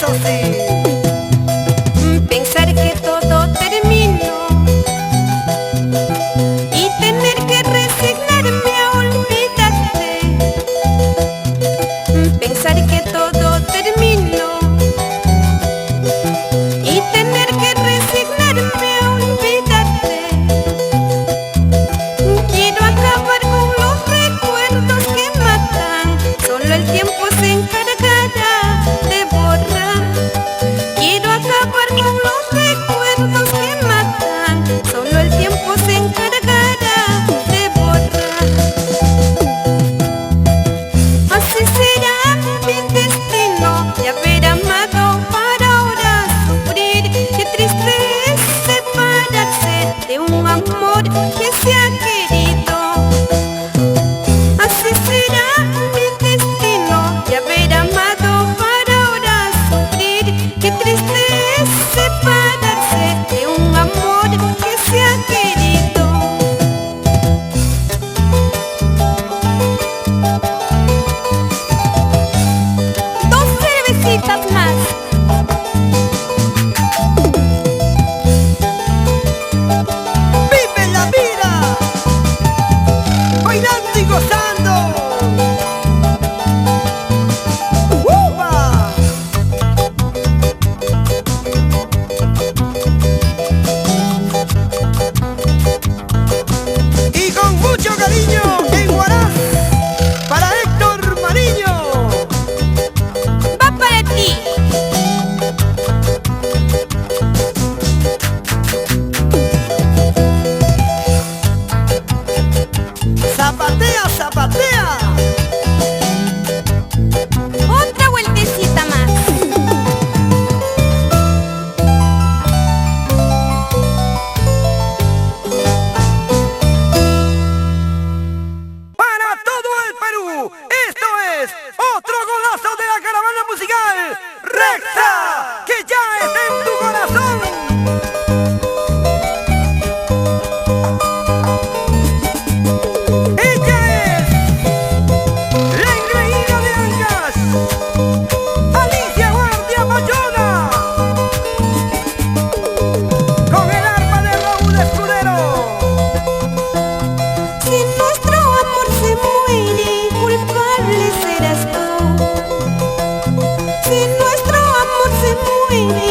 eso sí. Pensar que todo terminó y tener que resignarme a olvidarte. Pensar que todo terminó y tener que resignarme a olvidarte. Quiero acabar con los recuerdos que matan, solo el tiempo se encargará de borrar. Quiero acabar con los recuerdos que matan, solo el tiempo se encargará de borrar. Así será mi destino, de haber amado para ahora sufrir. Qué triste es separarse de un amor que se ha querido. Así será mi destino, de haber amado para ahora sufrir. Qué triste es separarse de un amor que se ha querido. Dos cervecitas más. ¡Vive la vida! Bailando y gozando. ¡Upa! Y con mucho cariño en Huaraz, para Héctor Mariño. Va para ti. Zapatea, zapatea. Otra vueltecita más. Para todo el Perú, esto es otro golazo de la caravana musical Rexa, que ya está en tu corazón. Ella es la engreída de Ancas, Alicia Guardia Bayona, con el arpa de Raúl Escudero. Si nuestro amor se muere, culpable serás tú. Si nuestro amor se muere,